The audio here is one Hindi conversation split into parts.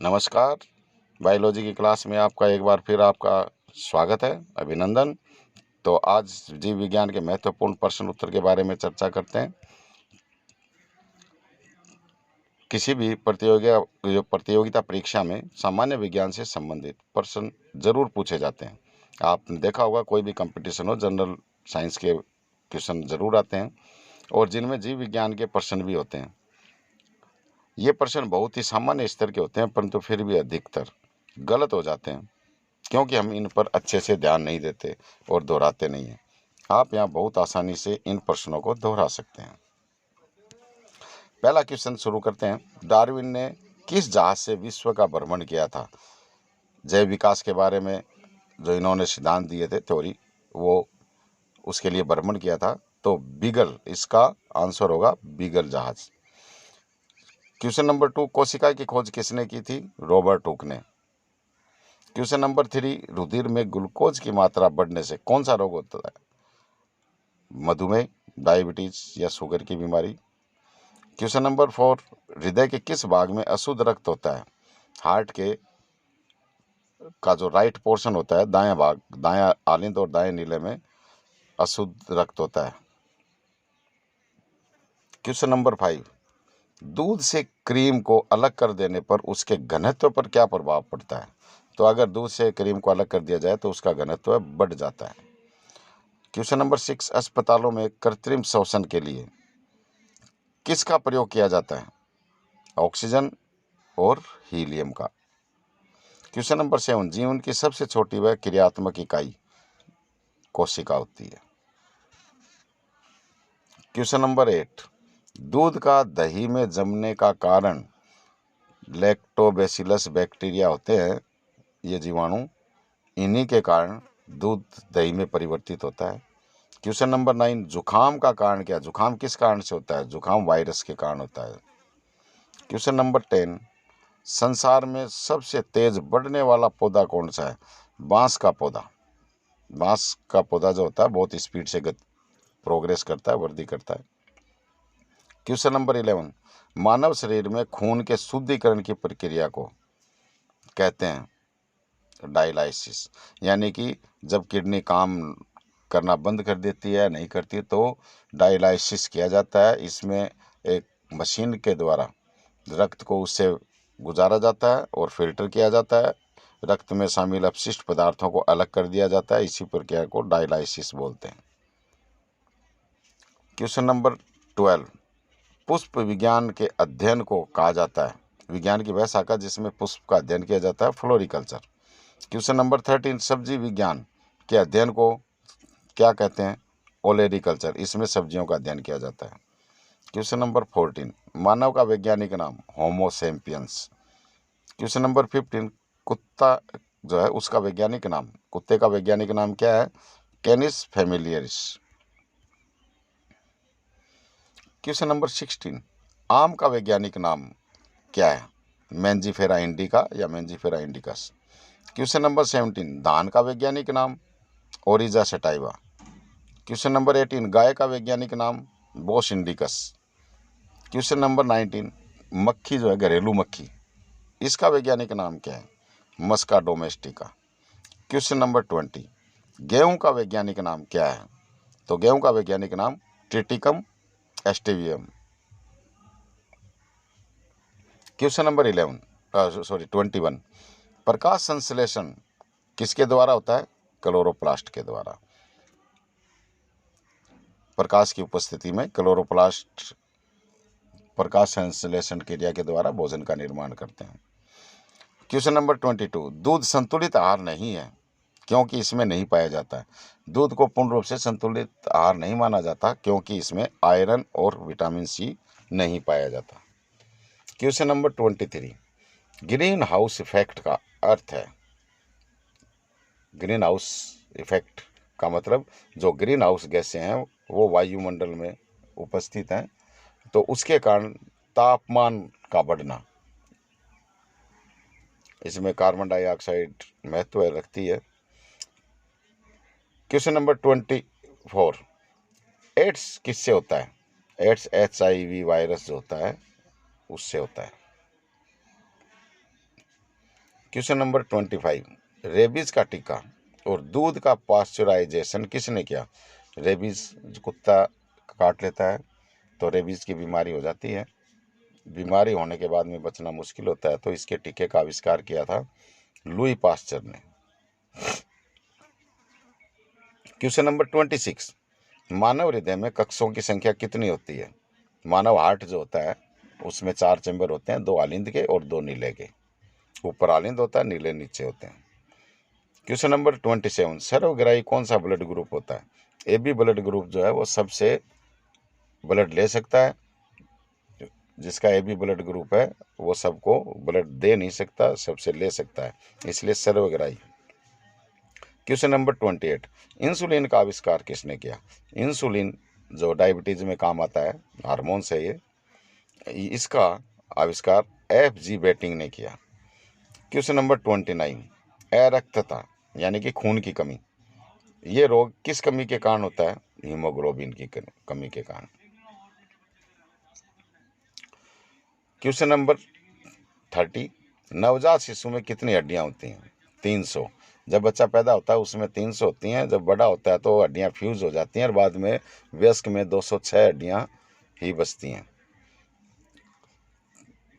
नमस्कार। बायोलॉजी की क्लास में आपका एक बार फिर आपका स्वागत है, अभिनंदन। तो आज जीव विज्ञान के महत्वपूर्ण प्रश्न उत्तर के बारे में चर्चा करते हैं। किसी भी प्रतियोगिता परीक्षा में सामान्य विज्ञान से संबंधित प्रश्न जरूर पूछे जाते हैं। आपने देखा होगा, कोई भी कंपटीशन हो, जनरल साइंस के क्वेश्चन जरूर आते हैं और जिनमें जीव विज्ञान के प्रश्न भी होते हैं। ये प्रश्न बहुत ही सामान्य स्तर के होते हैं, परंतु फिर भी अधिकतर गलत हो जाते हैं क्योंकि हम इन पर अच्छे से ध्यान नहीं देते और दोहराते नहीं हैं। आप यहाँ बहुत आसानी से इन प्रश्नों को दोहरा सकते हैं। पहला क्वेश्चन शुरू करते हैं। डार्विन ने किस जहाज से विश्व का भ्रमण किया था? जैव विकास के बारे में जो इन्होंने सिद्धांत दिए थे, थ्योरी, वो उसके लिए भ्रमण किया था। तो बीगल इसका आंसर होगा, बीगल जहाज। क्वेश्चन नंबर 2, कोशिका की खोज किसने की थी? रॉबर्ट हुक ने। क्वेश्चन नंबर 3, रुधिर में ग्लूकोज की मात्रा बढ़ने से कौन सा रोग होता है? मधुमेह, डायबिटीज या शुगर की बीमारी। क्वेश्चन नंबर 4, हृदय के किस भाग में अशुद्ध रक्त होता है? हार्ट के का जो राइट पोर्शन होता है, दायां भाग, दायां आलिंद और दाएं नीले में अशुद्ध रक्त होता है। क्वेश्चन नंबर 5, दूध से क्रीम को अलग कर देने पर उसके घनत्व पर क्या प्रभाव पड़ता है? तो अगर दूध से क्रीम को अलग कर दिया जाए तो उसका घनत्व बढ़ जाता है। क्वेश्चन नंबर 6, अस्पतालों में कृत्रिम श्वसन के लिए किसका प्रयोग किया जाता है? ऑक्सीजन और हीलियम का। क्वेश्चन नंबर 7, जीवन की सबसे छोटी व क्रियात्मक इकाई कोशिका होती है। क्वेश्चन नंबर 8, दूध का दही में जमने का कारण लैक्टोबैसिलस बैक्टीरिया होते हैं, ये जीवाणु। इन्हीं के कारण दूध दही में परिवर्तित होता है। क्वेश्चन नंबर 9, जुखाम का कारण क्या? जुखाम किस कारण से होता है? जुखाम वायरस के कारण होता है। क्वेश्चन नंबर 10, संसार में सबसे तेज बढ़ने वाला पौधा कौन सा है? बांस का पौधा। बांस का पौधा जो होता है बहुत स्पीड से प्रोग्रेस करता है, वृद्धि करता है। क्वेश्चन नंबर 11, मानव शरीर में खून के शुद्धिकरण की प्रक्रिया को कहते हैं डायलाइसिस। यानी कि जब किडनी काम करना बंद कर देती है, नहीं करती, तो डायलाइसिस किया जाता है। इसमें एक मशीन के द्वारा रक्त को उससे गुजारा जाता है और फिल्टर किया जाता है। रक्त में शामिल अपशिष्ट पदार्थों को अलग कर दिया जाता है। इसी प्रक्रिया को डायलाइसिस बोलते हैं। क्वेश्चन नंबर 12, पुष्प विज्ञान के अध्ययन को कहा जाता है, विज्ञान की वह शाखा जिसमें पुष्प का अध्ययन किया जाता है, फ्लोरिकल्चर। क्वेश्चन नंबर 13, सब्जी विज्ञान के अध्ययन को क्या कहते हैं? ओलेरिकल्चर। इसमें सब्जियों का अध्ययन किया जाता है। क्वेश्चन नंबर 14, मानव का वैज्ञानिक नाम? Homo sapiens. क्वेश्चन नंबर 15, कुत्ता जो है उसका वैज्ञानिक नाम, कुत्ते का वैज्ञानिक नाम क्या है? कैनिस फैमिलियरिस। क्वेश्चन नंबर 16, आम का वैज्ञानिक नाम क्या है? मैंजीफेरा इंडिका या मैंजीफेरा इंडिकस। क्वेश्चन नंबर 17, धान का वैज्ञानिक नाम? ओरिजा सटाइवा। क्वेश्चन नंबर 18, गाय का वैज्ञानिक नाम? बोस इंडिकस। क्वेश्चन नंबर 19, मक्खी जो है, घरेलू मक्खी, इसका वैज्ञानिक नाम क्या है? मस्का डोमेस्टिका। क्वेश्चन नंबर 20, गेहूं का वैज्ञानिक नाम क्या है? तो गेहूं का वैज्ञानिक नाम ट्रिटिकम एस्टिवियम। क्वेश्चन नंबर 21, प्रकाश संश्लेषण किसके द्वारा होता है? क्लोरोप्लास्ट के द्वारा। प्रकाश की उपस्थिति में क्लोरोप्लास्ट प्रकाश संश्लेषण क्रिया के द्वारा भोजन का निर्माण करते हैं। क्वेश्चन नंबर 22, दूध संतुलित आहार नहीं है क्योंकि इसमें नहीं पाया जाता है। दूध को पूर्ण रूप से संतुलित आहार नहीं माना जाता क्योंकि इसमें आयरन और विटामिन सी नहीं पाया जाता। Question number 23, green house effect का अर्थ है? ग्रीन हाउस इफेक्ट का मतलब जो ग्रीन हाउस गैसें हैं वो वायुमंडल में उपस्थित हैं, तो उसके कारण तापमान का बढ़ना, इसमें कार्बन डाइऑक्साइड महत्व रखती है। क्वेश्चन नंबर 24, एड्स किससे होता है? एड्स HIV वायरस जो होता है उससे होता है। क्वेश्चन नंबर 25, रेबीज का टीका और दूध का पाश्चराइजेशन किसने किया? रेबीज जो कुत्ता काट लेता है तो रेबीज की बीमारी हो जाती है, बीमारी होने के बाद में बचना मुश्किल होता है, तो इसके टीके का आविष्कार किया था लुई पास्चर ने। क्वेश्चन नंबर 26, मानव हृदय में कक्षों की संख्या कितनी होती है? मानव हार्ट जो होता है उसमें 4 चैम्बर होते हैं, 2 आलिंद के और 2 नीले के। ऊपर आलिंद होता है, नीले नीचे होते हैं। क्वेश्चन नंबर 27, सर्वग्राही कौन सा ब्लड ग्रुप होता है? AB ब्लड ग्रुप जो है वो सबसे ब्लड ले सकता है, जिसका AB ब्लड ग्रुप है वो सबको ब्लड दे नहीं सकता, सबसे ले सकता है, इसलिए सर्वग्राही। क्वेश्चन नंबर 28, इंसुलिन का आविष्कार किसने किया? इंसुलिन जो डायबिटीज में काम आता है, हार्मोन्स है ये, इसका आविष्कार FG बेटिंग ने किया। क्वेश्चन नंबर 29, अरक्तता यानी कि खून की कमी, ये रोग किस कमी के कारण होता है? हीमोग्लोबिन की कमी के कारण। क्वेश्चन नंबर 30, नवजात शिशु में कितनी हड्डियां होती हैं? 300। जब बच्चा पैदा होता है उसमें 300 होती हैं, जब बड़ा होता है तो हड्डियां फ्यूज हो जाती हैं और बाद में वयस्क में 206 हड्डियां ही बचती हैं।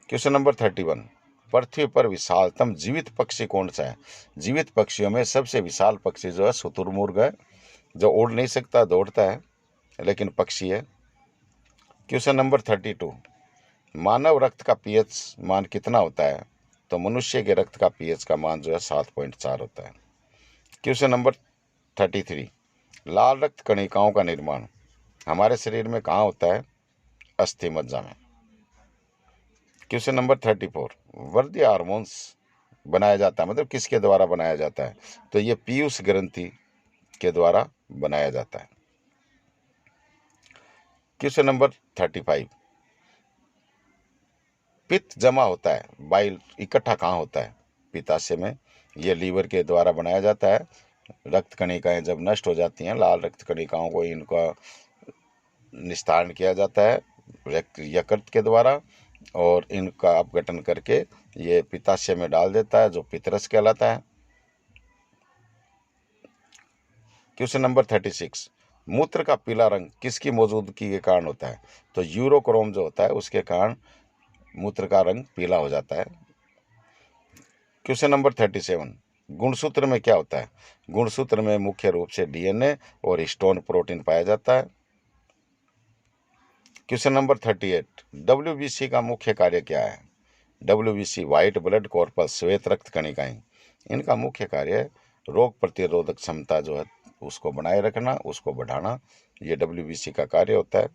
क्वेश्चन नंबर 31, पृथ्वी पर विशालतम जीवित पक्षी कौन सा है? जीवित पक्षियों में सबसे विशाल पक्षी जो है शुतुरमुर्ग है, जो उड़ नहीं सकता, दौड़ता है लेकिन पक्षी है। क्वेश्चन नंबर 32, मानव रक्त का pH मान कितना होता है? तो मनुष्य के रक्त का pH का मान जो है 7.4 होता है। क्वेश्चन नंबर 33, लाल रक्त कणिकाओं का निर्माण हमारे शरीर में कहाँ होता है? अस्थि मज्जा में। क्वेश्चन नंबर 34, वृद्धि हार्मोन्स बनाया जाता है, मतलब किसके द्वारा बनाया जाता है? तो ये पीयूष ग्रंथि के द्वारा बनाया जाता है। क्वेश्चन नंबर 35, पित्त जमा होता है, बाइल इकट्ठा कहाँ होता है? पित्ताशय में, ये लीवर के द्वारा बनाया जाता है। रक्त कणिकाएं जब नष्ट हो जाती हैं, लाल रक्त कणिकाओं को इनका निस्तारण किया जाता है यकृत के द्वारा, और इनका अपघटन करके ये पित्ताशय में डाल देता है, जो पित्तरस कहलाता है। क्वेश्चन नंबर 36, मूत्र का पीला रंग किसकी मौजूदगी के कारण होता है? तो यूरोक्रोम जो होता है उसके कारण मूत्र का रंग पीला हो जाता है। क्वेश्चन नंबर 37, गुणसूत्र में क्या होता है? गुणसूत्र में मुख्य रूप से DNA और हिस्टोन प्रोटीन पाया जाता है। क्वेश्चन नंबर 38, WBC का मुख्य कार्य क्या है? WBC व्हाइट ब्लड कॉर्पस श्वेत रक्त कणिकाएं, इनका मुख्य कार्य है रोग प्रतिरोधक क्षमता जो है उसको बनाए रखना, उसको बढ़ाना, ये WBC का कार्य होता है,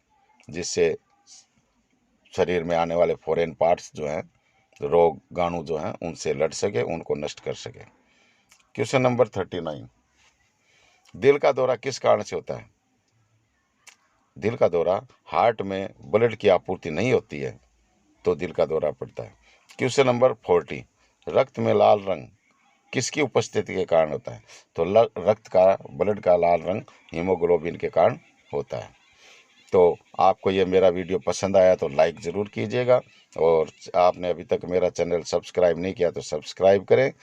जिससे शरीर में आने वाले फॉरेन पार्ट्स जो हैं, रोगाणु जो हैं, उनसे लड़ सके, उनको नष्ट कर सके। क्वेश्चन नंबर 39, दिल का दौरा किस कारण से होता है? दिल का दौरा, हार्ट में ब्लड की आपूर्ति नहीं होती है तो दिल का दौरा पड़ता है। क्वेश्चन नंबर 40, रक्त में लाल रंग किसकी उपस्थिति के कारण होता है? तो रक्त का, ब्लड का लाल रंग हीमोग्लोबिन के कारण होता है। तो आपको ये मेरा वीडियो पसंद आया तो लाइक ज़रूर कीजिएगा, और आपने अभी तक मेरा चैनल सब्सक्राइब नहीं किया तो सब्सक्राइब करें।